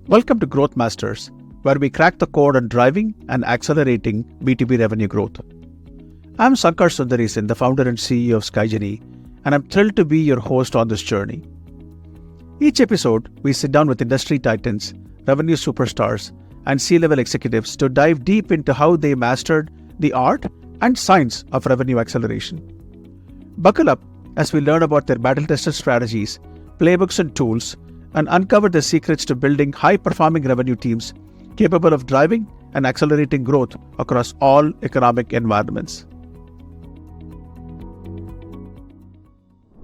Welcome to GrowthMasters, where we crack the code on driving and accelerating B2B revenue growth. I'm Sankar Sundaresan, the founder and CEO of Skygenie, and I'm thrilled to be your host on this journey. Each episode, we sit down with industry titans, revenue superstars, and C-level executives to dive deep into how they mastered the art and science of revenue acceleration. Buckle up as we learn about their battle-tested strategies, playbooks and tools, and uncover the secrets to building high-performing revenue teams capable of driving and accelerating growth across all economic environments.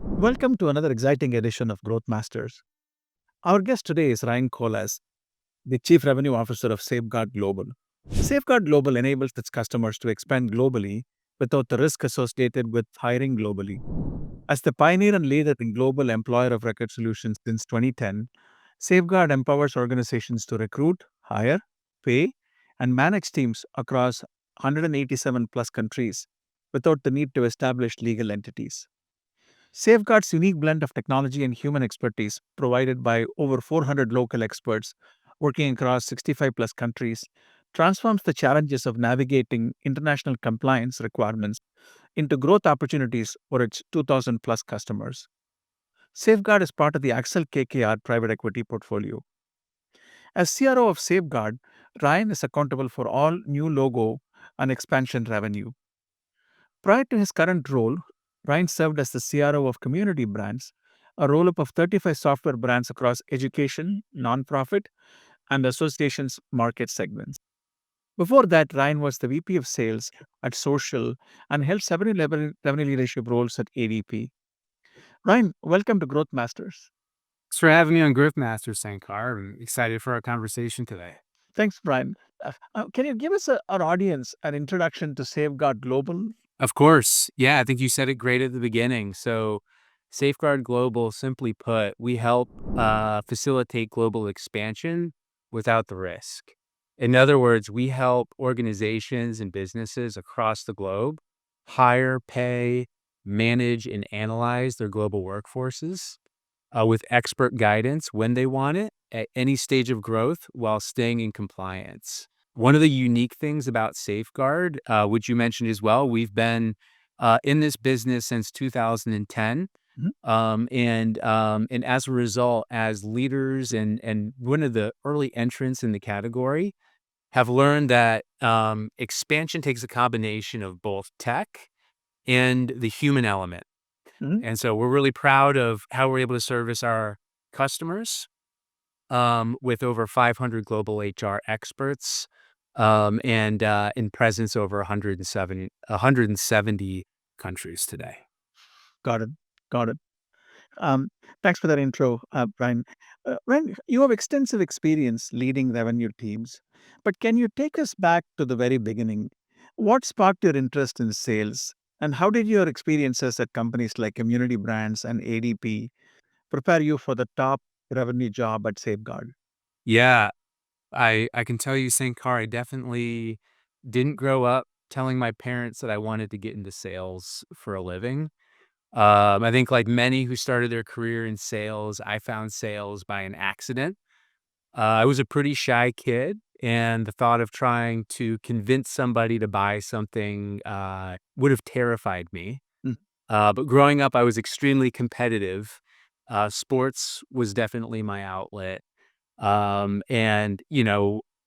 Welcome to another exciting edition of GrowthMasters. Our guest today is Ryan Colas, the Chief Revenue Officer of Safeguard Global. Safeguard Global enables its customers to expand globally without the risk associated with hiring globally. As the pioneer and leader in global employer of record solutions since 2010, Safeguard empowers organizations to recruit, hire, pay, and manage teams across 187 plus countries without the need to establish legal entities. Safeguard's unique blend of technology and human expertise, provided by over 400 local experts working across 65 plus countries, transforms the challenges of navigating international compliance requirements into growth opportunities for its 2,000 plus customers. Safeguard is part of the Axel KKR private equity portfolio. As CRO of Safeguard, Ryan is accountable for all new logo and expansion revenue. Prior to his current role, Ryan served as the CRO of Community Brands, a roll-up of 35 software brands across education, nonprofit, and associations market segments. Before that, Ryan was the VP of Sales at Social and held several revenue leadership roles at ADP. Ryan, welcome to Growth Masters. Thanks for having me on GrowthMasters, Sankar. I'm excited for our conversation today. Thanks, Ryan. Can you give us our audience an introduction to Safeguard Global? Of course. Yeah, I think you said it great at the beginning. So, Safeguard Global, simply put, we help facilitate global expansion without the risk. In other words, we help organizations and businesses across the globe hire, pay, manage, and analyze their global workforces with expert guidance when they want it at any stage of growth while staying in compliance. One of the unique things about Safeguard, which you mentioned as well, we've been in this business since 2010. And as a result, as leaders and one of the early entrants in the category, have learned that expansion takes a combination of both tech and the human element. And so we're really proud of how we're able to service our customers with over 500 global HR experts and in presence over 170 countries today. Got it. Got it. Thanks for that intro, Brian. Brian, you have extensive experience leading revenue teams, but can you take us back to the very beginning? What sparked your interest in sales, and how did your experiences at companies like Community Brands and ADP prepare you for the top revenue job at Safeguard? Yeah, I can tell you, Sankar, I definitely didn't grow up telling my parents that I wanted to get into sales for a living. I think like many who started their career in sales, I found sales by an accident. I was a pretty shy kid, and the thought of trying to convince somebody to buy something would have terrified me. Mm. But growing up, I was extremely competitive. Sports was definitely my outlet. And,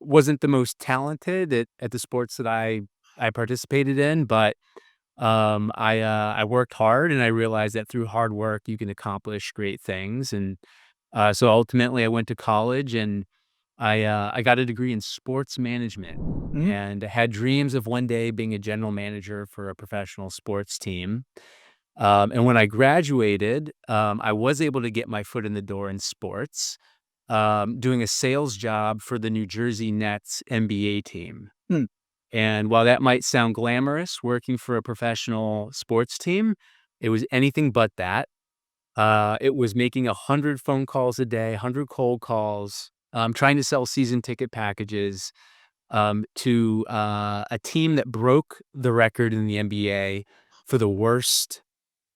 wasn't the most talented at the sports that I participated in, but I worked hard, and I realized that through hard work, you can accomplish great things. And so ultimately, I went to college, and I got a degree in sports management, and I had dreams of one day being a general manager for a professional sports team. And when I graduated, I was able to get my foot in the door in sports, doing a sales job for the New Jersey Nets NBA team. Mm. And while that might sound glamorous, working for a professional sports team, it was anything but that. It was making 100 phone calls a day, 100 cold calls, trying to sell season ticket packages to a team that broke the record in the NBA for the worst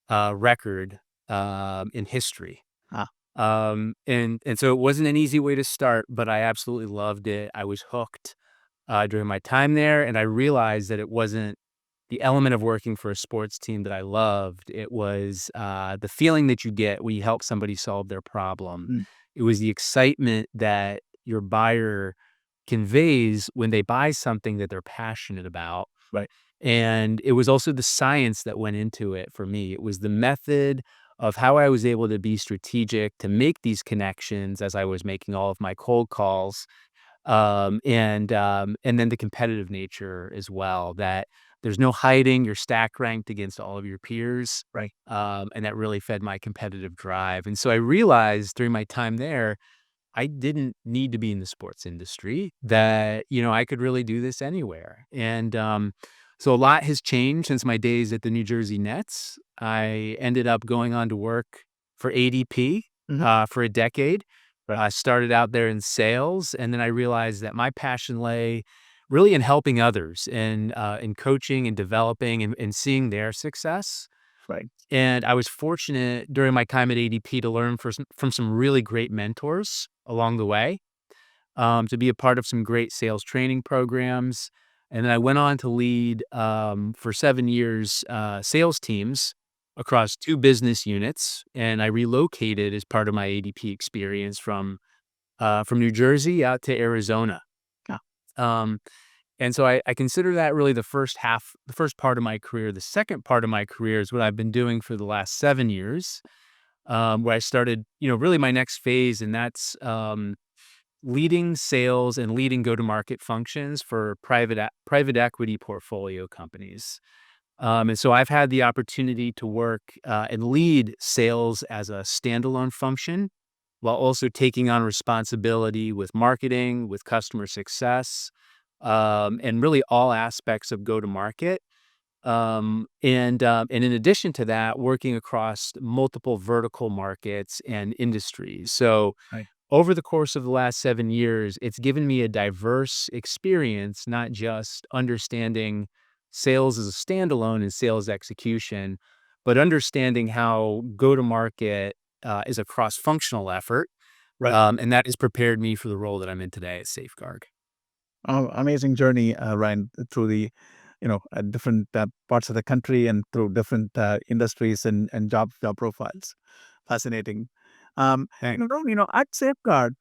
record in history. Ah. And so it wasn't an easy way to start, but I absolutely loved it. I was hooked during my time there, and I realized that it wasn't the element of working for a sports team that I loved. It was the feeling that you get when you help somebody solve their problem. Mm, It was the excitement that your buyer conveys when they buy something that they're passionate about. right. And it was also the science that went into it for me. It was the method of how I was able to be strategic to make these connections as I was making all of my cold calls, and then the competitive nature as well, that there's no hiding, you're stack ranked against all of your peers, Right. and that really fed my competitive drive. And so I realized during my time there, I didn't need to be in the sports industry, that, I could really do this anywhere. And so a lot has changed since my days at the New Jersey Nets. I ended up going on to work for ADP Hmm. for a decade. Right. I started out there in sales, and then I realized that my passion lay really in helping others and in coaching and developing and seeing their success. Right. And I was fortunate during my time at ADP to learn from some really great mentors along the way, to be a part of some great sales training programs. And then I went on to lead for 7 years sales teams across two business units. And I relocated as part of my ADP experience from New Jersey out to Arizona. Ah, Um, and so I consider that really the first part of my career. The second part of my career is what I've been doing for the last 7 years, where I started, really my next phase, and that's leading sales and leading go-to-market functions for private equity portfolio companies. And so I've had the opportunity to work and lead sales as a standalone function while also taking on responsibility with marketing, with customer success, and really all aspects of go-to-market. And in addition to that, working across multiple vertical markets and industries. So right. over the course of the last 7 years, it's given me a diverse experience, not just understanding sales as a standalone and sales execution, but understanding how go to market is a cross functional effort. Right. And that has prepared me for the role that I'm in today at Safeguard. Amazing journey, Ryan, through the, different parts of the country and through different industries and job profiles. Fascinating. Thanks. At Safeguard,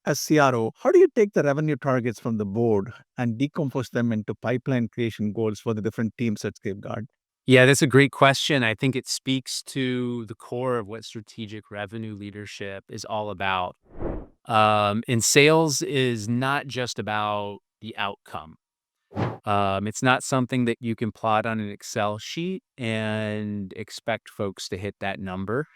as CRO, how do you take the revenue targets from the board and decompose them into pipeline creation goals for the different teams at Safeguard? Yeah, that's a great question. I think it speaks to the core of what strategic revenue leadership is all about. And sales is not just about the outcome. It's not something that you can plot on an Excel sheet and expect folks to hit that number.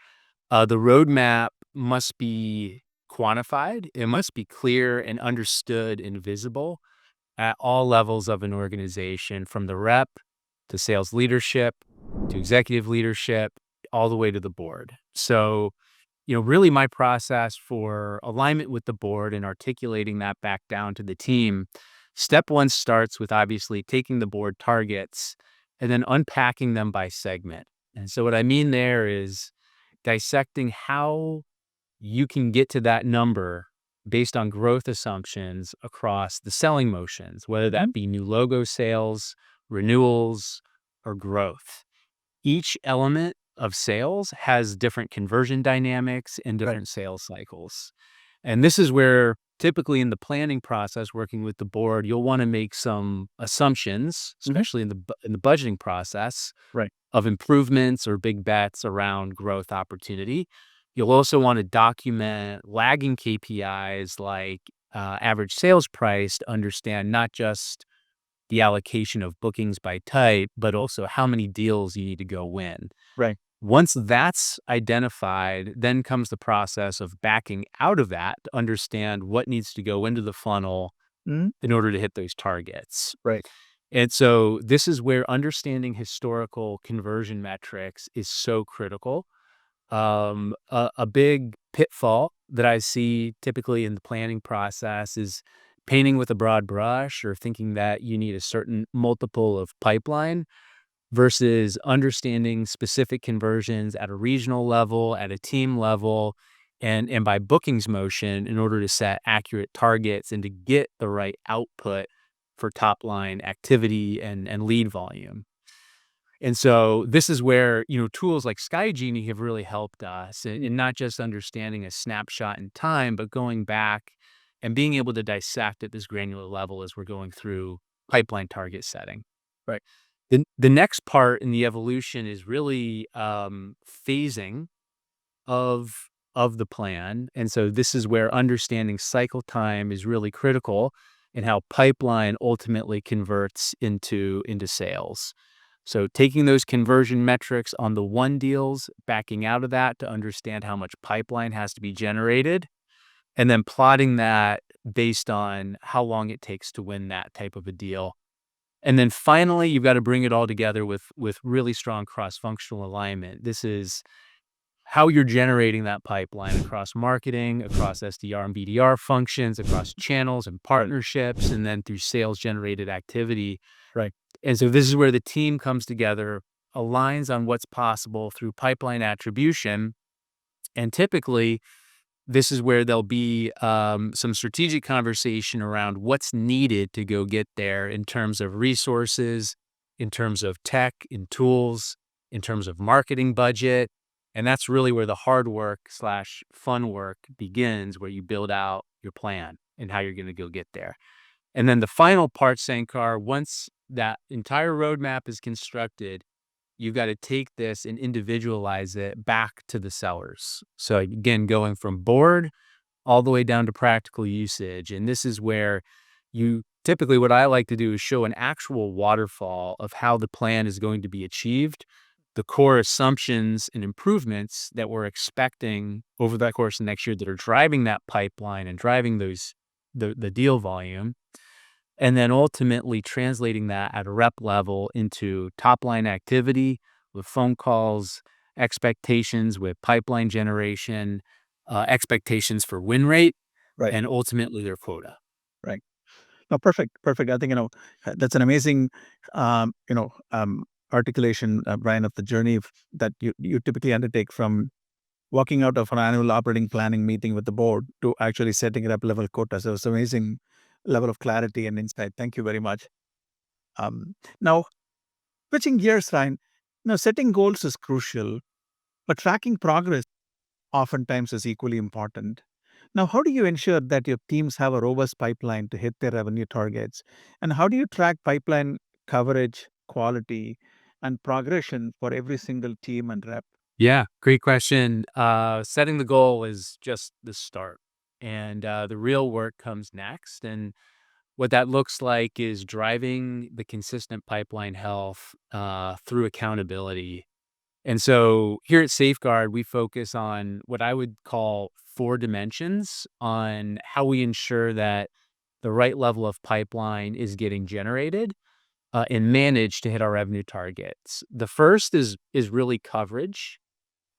The roadmap must be quantified. It must be clear and understood and visible at all levels of an organization, from the rep to sales leadership to executive leadership, all the way to the board. So, really my process for alignment with the board and articulating that back down to the team. Step one starts with obviously taking the board targets and then unpacking them by segment. And so what I mean there is dissecting how you can get to that number based on growth assumptions across the selling motions, whether Hmm. that be new logo sales, renewals, or growth. Each element of sales has different conversion dynamics and Right. different sales cycles. And this is where typically in the planning process, working with the board, you'll want to make some assumptions, Hmm. especially in the budgeting process, Right. of improvements or big bets around growth opportunity. You'll also want to document lagging KPIs like average sales price to understand not just the allocation of bookings by type, but also how many deals you need to go win. Right. Once that's identified, then comes the process of backing out of that to understand what needs to go into the funnel Hmm. in order to hit those targets. Right. And so this is where understanding historical conversion metrics is so critical. A big pitfall that I see typically in the planning process is painting with a broad brush or thinking that you need a certain multiple of pipeline versus understanding specific conversions at a regional level, at a team level, and by bookings motion in order to set accurate targets and to get the right output for top line activity and lead volume. And so this is where, tools like Sky Genie have really helped us in not just understanding a snapshot in time, but going back and being able to dissect at this granular level as we're going through pipeline target setting. Right. The next part in the evolution is really phasing of the plan. And so this is where understanding cycle time is really critical and how pipeline ultimately converts into sales. So taking those conversion metrics on the one deals, backing out of that to understand how much pipeline has to be generated, and then plotting that based on how long it takes to win that type of a deal. And then finally, you've got to bring it all together with really strong cross-functional alignment. This is how you're generating that pipeline across marketing, across SDR and BDR functions, across channels and partnerships, and then through sales-generated activity. Right. And so this is where the team comes together, aligns on what's possible through pipeline attribution. And typically, this is where there'll be some strategic conversation around what's needed to go get there in terms of resources, in terms of tech and tools, in terms of marketing budget. And that's really where the hard work / fun work begins, where you build out your plan and how you're going to go get there. And then the final part, Sankar, once that entire roadmap is constructed, you've got to take this and individualize it back to the sellers. So again, going from board all the way down to practical usage. And this is where typically what I like to do is show an actual waterfall of how the plan is going to be achieved, the core assumptions and improvements that we're expecting over the course of next year that are driving that pipeline and driving the deal volume. And then ultimately translating that at a rep level into top line activity with phone calls, expectations with pipeline generation, expectations for win rate, Right. and ultimately their quota. Right. No, perfect. Perfect. I think, that's an amazing, articulation, Brian, of the journey that you typically undertake from walking out of an annual operating planning meeting with the board to actually setting rep level quotas. So it's amazing level of clarity and insight. Thank you very much. Now, switching gears, Ryan, setting goals is crucial, but tracking progress oftentimes is equally important. Now, how do you ensure that your teams have a robust pipeline to hit their revenue targets? And how do you track pipeline coverage, quality, and progression for every single team and rep? Yeah, great question. Setting the goal is just the start, and the real work comes next. And what that looks like is driving the consistent pipeline health through accountability. And so here at Safeguard, we focus on what I would call 4 dimensions on how we ensure that the right level of pipeline is getting generated and managed to hit our revenue targets. The first is really coverage.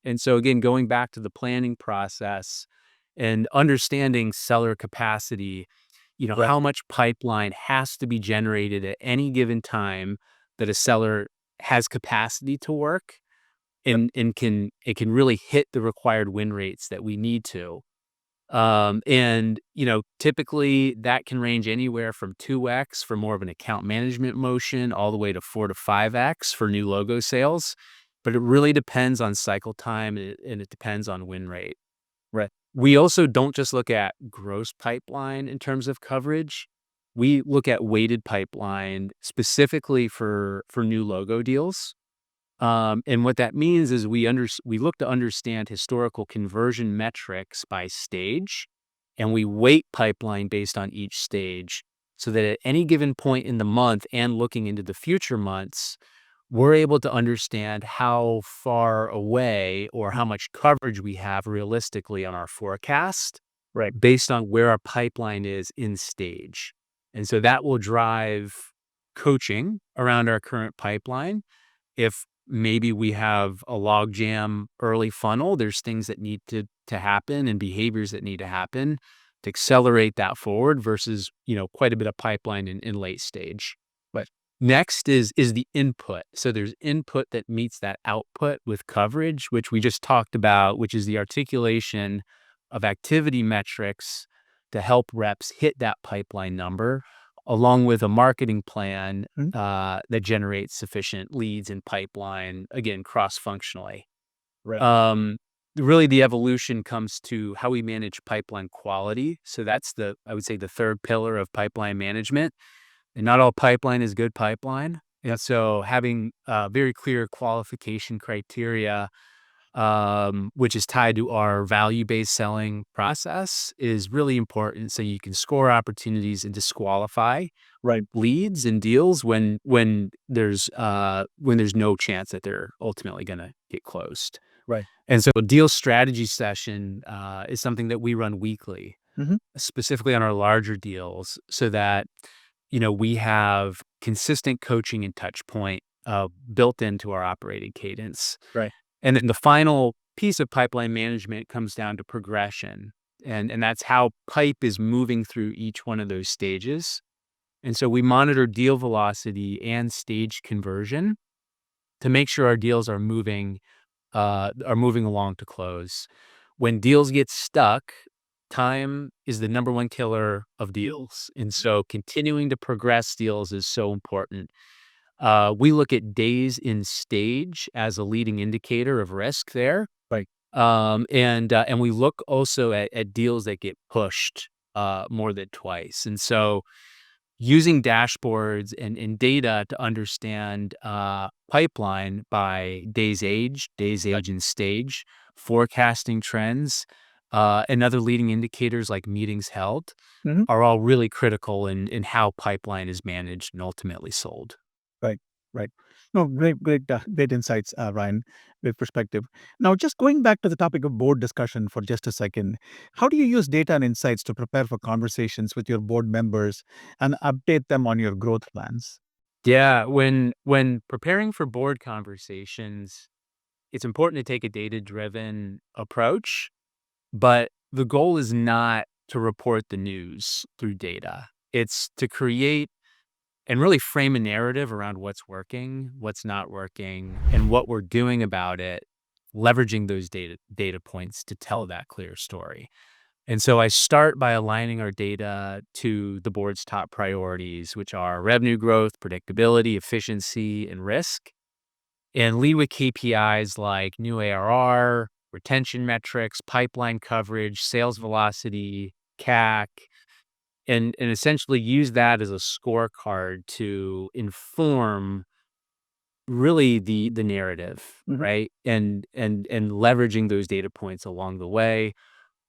And so again, going back to the planning process and understanding seller capacity, Right. how much pipeline has to be generated at any given time that a seller has capacity to work Yep. and can really hit the required win rates that we need to. And typically that can range anywhere from 2x for more of an account management motion all the way to 4 to 5x for new logo sales. But it really depends on cycle time and it depends on win rate. Right. We also don't just look at gross pipeline in terms of coverage. We look at weighted pipeline specifically for new logo deals. And what that means is we look to understand historical conversion metrics by stage, and we weight pipeline based on each stage so that at any given point in the month and looking into the future months, we're able to understand how far away or how much coverage we have realistically on our forecast Right. based on where our pipeline is in stage. And so that will drive coaching around our current pipeline. If maybe we have a logjam early funnel, there's things that need to happen and behaviors that need to happen to accelerate that forward versus, quite a bit of pipeline in late stage. Right. Next is the input. So there's input that meets that output with coverage, which we just talked about, which is the articulation of activity metrics to help reps hit that pipeline number, along with a marketing plan Mhm. that generates sufficient leads and pipeline, again, cross-functionally. Right. Um, really, the evolution comes to how we manage pipeline quality. So that's I would say, the third pillar of pipeline management. And not all pipeline is good pipeline. And Yep. so having very clear qualification criteria, which is tied to our value-based selling process, is really important. So you can score opportunities and disqualify Right. leads and deals when there's no chance that they're ultimately going to get closed. Right. And so a deal strategy session is something that we run weekly, Mhm. specifically on our larger deals, so that we have consistent coaching and touch point built into our operating cadence. Right. And then the final piece of pipeline management comes down to progression, and that's how pipe is moving through each one of those stages. And so we monitor deal velocity and stage conversion to make sure our deals are moving along to close. When deals get stuck, time is the number one killer of deals. And so continuing to progress deals is so important. We look at days in stage as a leading indicator of risk there. Right. And we look also at deals that get pushed more than twice. And so using dashboards and data to understand pipeline by days age and stage, forecasting trends, and other leading indicators like meetings held Mhm. are all really critical in how pipeline is managed and ultimately sold. Right. Right. No, great insights, Ryan. Great perspective. Now, just going back to the topic of board discussion for just a second, how do you use data and insights to prepare for conversations with your board members and update them on your growth plans? Yeah, when preparing for board conversations, it's important to take a data-driven approach, but the goal is not to report the news through data. It's to create and really frame a narrative around what's working, what's not working, and what we're doing about it, leveraging those data points to tell that clear story. And so I start by aligning our data to the board's top priorities, which are revenue growth, predictability, efficiency, and risk, and lead with KPIs like new ARR, retention metrics, pipeline coverage, sales velocity, CAC, and essentially use that as a scorecard to inform really the narrative, Mhm. right? And leveraging those data points along the way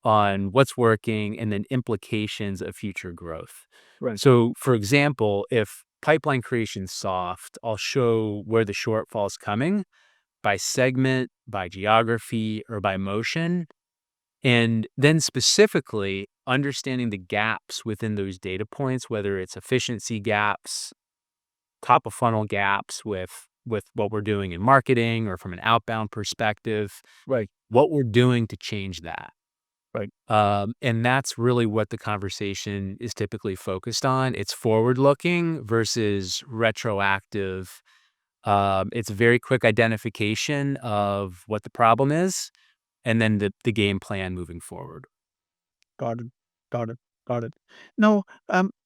on what's working and then implications of future growth. Right. So, for example, if pipeline creation's soft, I'll show where the shortfall's coming by segment, by geography, or by motion. And then specifically understanding the gaps within those data points, whether it's efficiency gaps, top of funnel gaps with what we're doing in marketing or from an outbound perspective, Right. what we're doing to change that. Right. And that's really what the conversation is typically focused on. It's forward looking versus retroactive. It's a very quick identification of what the problem is and then the game plan moving forward. Got it. Got it. Got it. Now,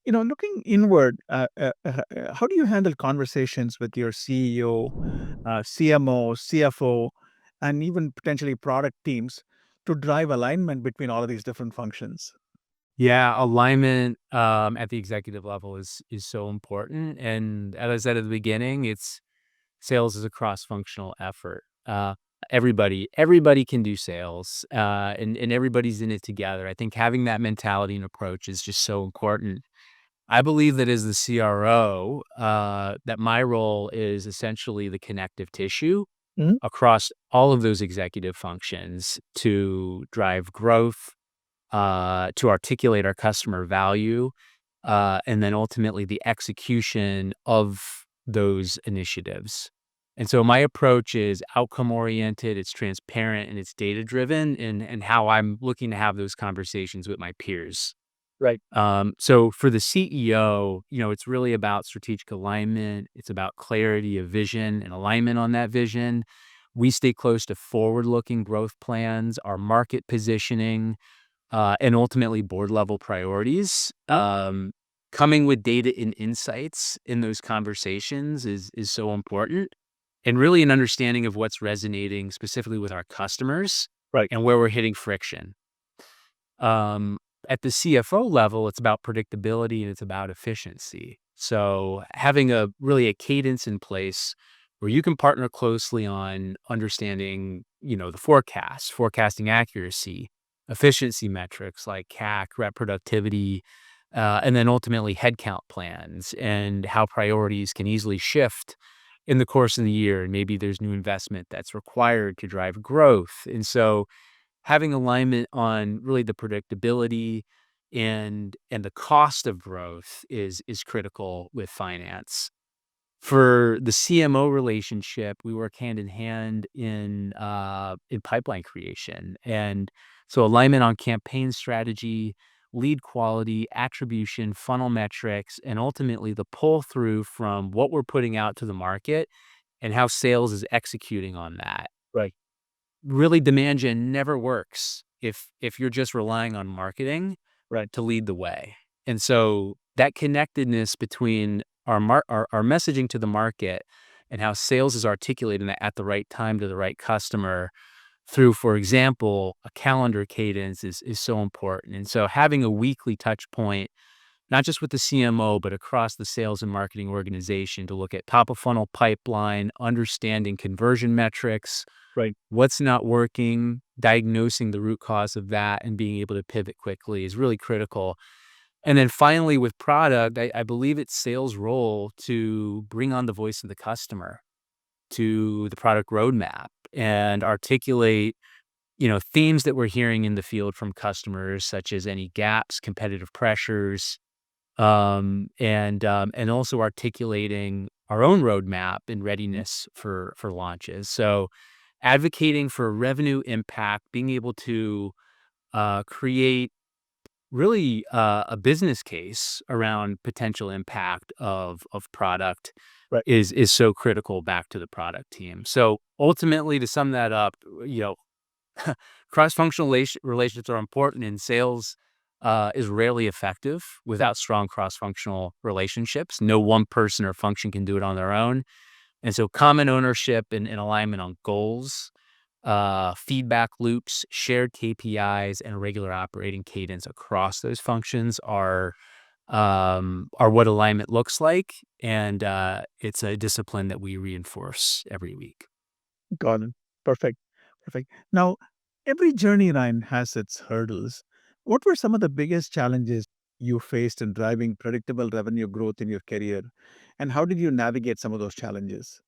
looking inward, how do you handle conversations with your CEO, CMO, CFO, and even potentially product teams to drive alignment between all of these different functions? Yeah, alignment at the executive level is so important. And as I said at the beginning, it's sales is a cross-functional effort. Everybody can do sales, and everybody's in it together. I think having that mentality and approach is just so important. I believe that as the CRO, that my role is essentially the connective tissue Mhm. across all of those executive functions to drive growth, to articulate our customer value, and then ultimately the execution of those initiatives. And so my approach is outcome oriented, it's transparent, and it's data driven and how I'm looking to have those conversations with my peers. Right. So for the CEO, it's really about strategic alignment. It's about clarity of vision and alignment on that vision. We stay close to forward-looking growth plans, our market positioning, and ultimately board level priorities. Coming with data and insights in those conversations is so important, and really an understanding of what's resonating specifically with our customers Right. and where we're hitting friction. Um, at the CFO level, it's about predictability and it's about efficiency. So having a cadence in place where you can partner closely on understanding, the forecasting accuracy, efficiency metrics like CAC, rep productivity, and then ultimately headcount plans and how priorities can easily shift in the course of the year. And maybe there's new investment that's required to drive growth. And so having alignment on really the predictability and the cost of growth is critical with finance. For the CMO relationship, we work hand in hand in pipeline creation, and so alignment on campaign strategy, lead quality, attribution, funnel metrics, and ultimately the pull through from what we're putting out to the market and how sales is executing on that. Right. Really, demand gen never works if you're just relying on marketing Right. to lead the way. And so that connectedness between our messaging to the market and how sales is articulating that at the right time to the right customer through, for example, a calendar cadence is so important. And so having a weekly touch point, not just with the CMO, but across the sales and marketing organization to look at top of funnel pipeline, understanding conversion metrics, Right. what's not working, diagnosing the root cause of that, and being able to pivot quickly is really critical. And then finally, with product, I believe it's sales' role to bring on the voice of the customer to the product roadmap and articulate, themes that we're hearing in the field from customers, such as any gaps, competitive pressures, and also articulating our own roadmap and readiness for launches. So advocating for revenue impact, being able to create really a business case around potential impact of product Right. is so critical back to the product team. So ultimately, to sum that up, cross-functional relationships are important, and sales is rarely effective without strong cross-functional relationships. No one person or function can do it on their own. And so common ownership and alignment on goals, feedback loops, shared KPIs, and regular operating cadence across those functions are what alignment looks like. And it's a discipline that we reinforce every week. Got it. Perfect. Perfect. Now, every journey, Ryan, has its hurdles. What were some of the biggest challenges you faced in driving predictable revenue growth in your career? And how did you navigate some of those challenges?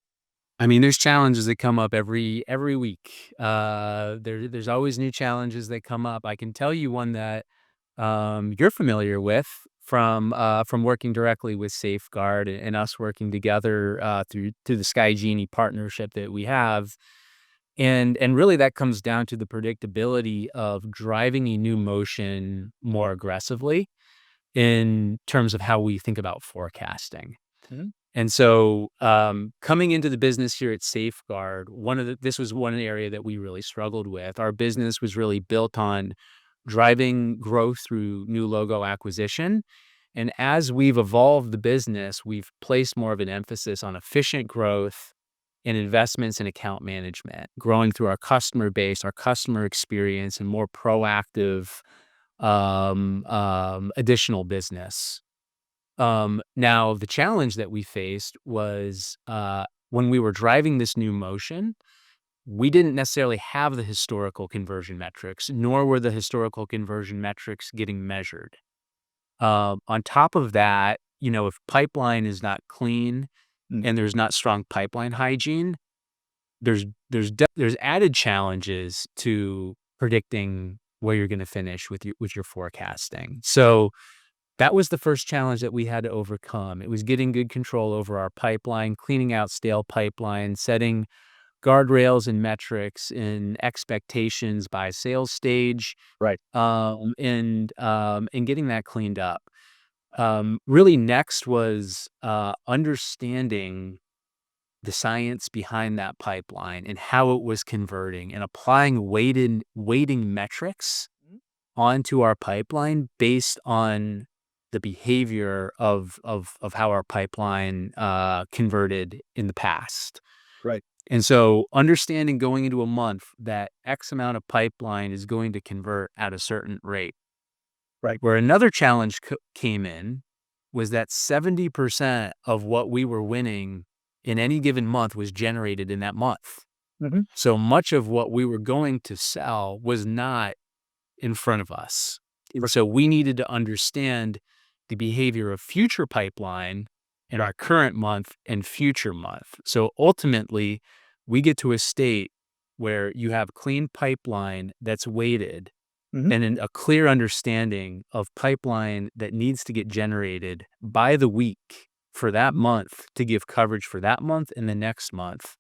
I mean, there's challenges that come up every week. There's always new challenges that come up. I can tell you one that you're familiar with from working directly with Safeguard and us working together through the Sky Genie partnership that we have. And really that comes down to the predictability of driving a new motion more aggressively in terms of how we think about forecasting. Mhm. And so, coming into the business here at Safeguard, this was one area that we really struggled with. Our business was really built on driving growth through new logo acquisition. And as we've evolved the business, we've placed more of an emphasis on efficient growth and investments in account management, growing through our customer base, our customer experience, and more proactive additional business. Now the challenge that we faced was, when we were driving this new motion, we didn't necessarily have the historical conversion metrics, nor were the historical conversion metrics getting measured. On top of that, if pipeline is not clean Mm. and there's not strong pipeline hygiene, there's added challenges to predicting where you're gonna finish with your forecasting. So that was the first challenge that we had to overcome. It was getting good control over our pipeline, cleaning out stale pipeline, setting guardrails and metrics and expectations by sales stage, Right. and getting that cleaned up. Really next was understanding the science behind that pipeline and how it was converting and applying weighting metrics onto our pipeline based on the behavior of how our pipeline converted in the past. Right. And so understanding going into a month that X amount of pipeline is going to convert at a certain rate. Right. Where another challenge came in was that 70% of what we were winning in any given month was generated in that month. Mm-hmm. So much of what we were going to sell was not in front of us. And so we needed to understand the behavior of future pipeline in our current month and future month. So ultimately, we get to a state where you have clean pipeline that's weighted Mm-hmm. and a clear understanding of pipeline that needs to get generated by the week for that month to give coverage for that month and the next month.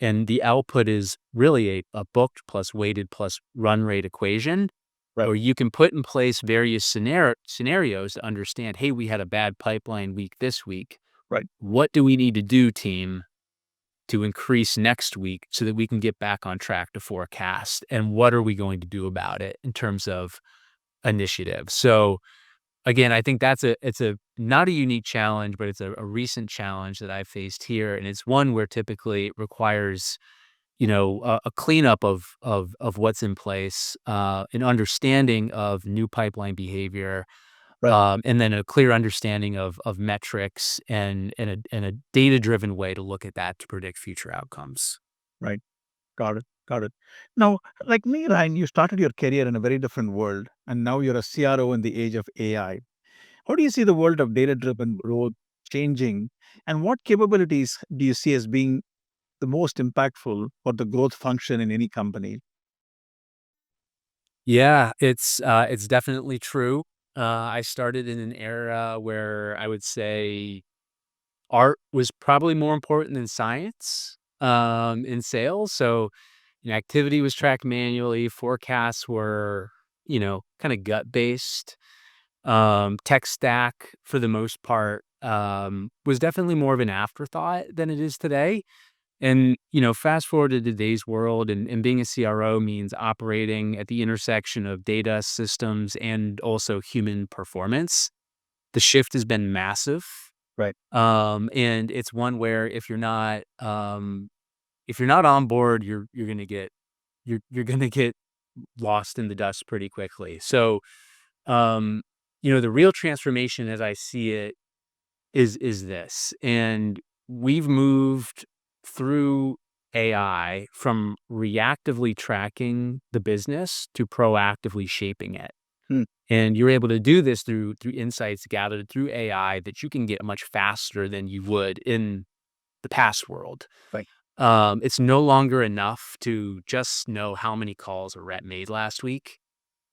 And the output is really a booked plus weighted plus run rate equation Right. where you can put in place various scenarios to understand, hey, we had a bad pipeline week this week. Right. What do we need to do, team, to increase next week so that we can get back on track to forecast? And what are we going to do about it in terms of initiative? So again, I think it's a not a unique challenge, but it's a recent challenge that I've faced here. And it's one where typically it requires a cleanup of what's in place, an understanding of new pipeline behavior, Right. and then a clear understanding of metrics and a data-driven way to look at that to predict future outcomes. Right. Got it. Got it. Now, like me, Ryan, you started your career in a very different world, and now you're a CRO in the age of AI. How do you see the world of data-driven growth changing, and what capabilities do you see as being the most impactful for the growth function in any company? Yeah, it's definitely true. I started in an era where I would say art was probably more important than science, in sales. So, activity was tracked manually, forecasts were, kind of gut based. Tech stack for the most part, was definitely more of an afterthought than it is today. And, fast forward to today's world and being a CRO means operating at the intersection of data systems and also human performance. The shift has been massive. Right. And it's one where if you're not on board, you're gonna get you're gonna get lost in the dust pretty quickly. So, um, the real transformation as I see it is this, and we've moved through AI from reactively tracking the business to proactively shaping it. Hmm. And you're able to do this through insights gathered through AI that you can get much faster than you would in the past world. Right. It's no longer enough to just know how many calls a rep made last week.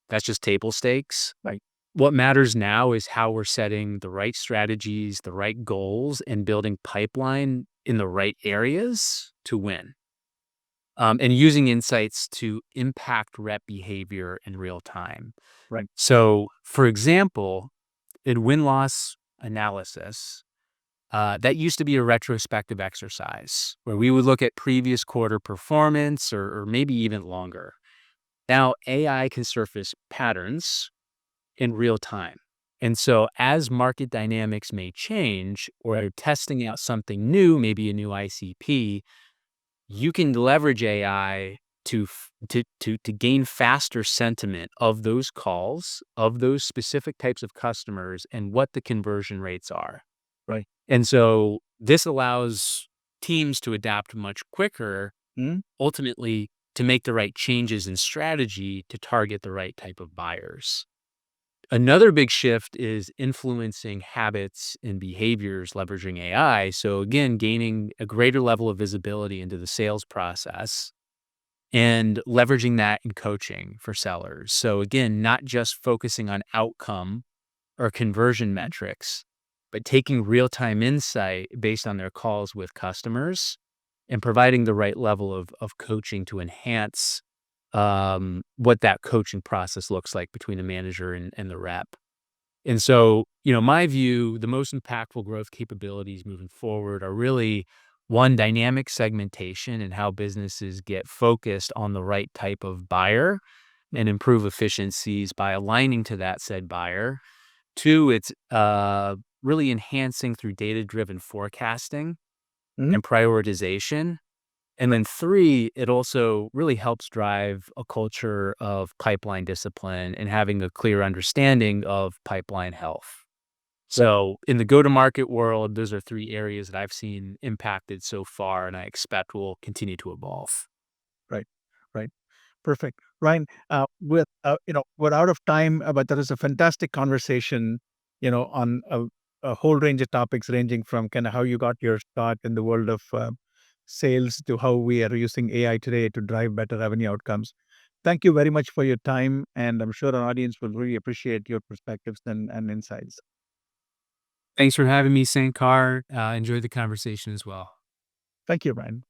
That's just table stakes. Right. What matters now is how we're setting the right strategies, the right goals, and building pipeline in the right areas to win. And using insights to impact rep behavior in real time. Right. So, for example, in win-loss analysis, that used to be a retrospective exercise where we would look at previous quarter performance or maybe even longer. Now, AI can surface patterns in real time. And so, as market dynamics may change or you're testing out something new, maybe a new ICP, you can leverage AI to gain faster sentiment of those calls, of those specific types of customers, and what the conversion rates are. Right. And so this allows teams to adapt much quicker, Hmm. ultimately to make the right changes in strategy to target the right type of buyers. Another big shift is influencing habits and behaviors leveraging AI. So again, gaining a greater level of visibility into the sales process and leveraging that in coaching for sellers. So again, not just focusing on outcome or conversion metrics, but taking real-time insight based on their calls with customers and providing the right level of coaching to enhance what that coaching process looks like between the manager and the rep. And so, my view, the most impactful growth capabilities moving forward are really one, dynamic segmentation and how businesses get focused on the right type of buyer and improve efficiencies by aligning to that said buyer. Two, it's really enhancing through data-driven forecasting Mhm. and prioritization. And then three, it also really helps drive a culture of pipeline discipline and having a clear understanding of pipeline health. So in the go-to-market world, those are three areas that I've seen impacted so far, and I expect will continue to evolve. Right. Right. Perfect. Ryan, we're out of time, but that is a fantastic conversation, on a whole range of topics, ranging from kind of how you got your start in the world of sales to how we are using AI today to drive better revenue outcomes. Thank you very much for your time, and I'm sure our audience will really appreciate your perspectives and insights. Thanks for having me, Sankar. Enjoyed the conversation as well. Thank you, Ryan.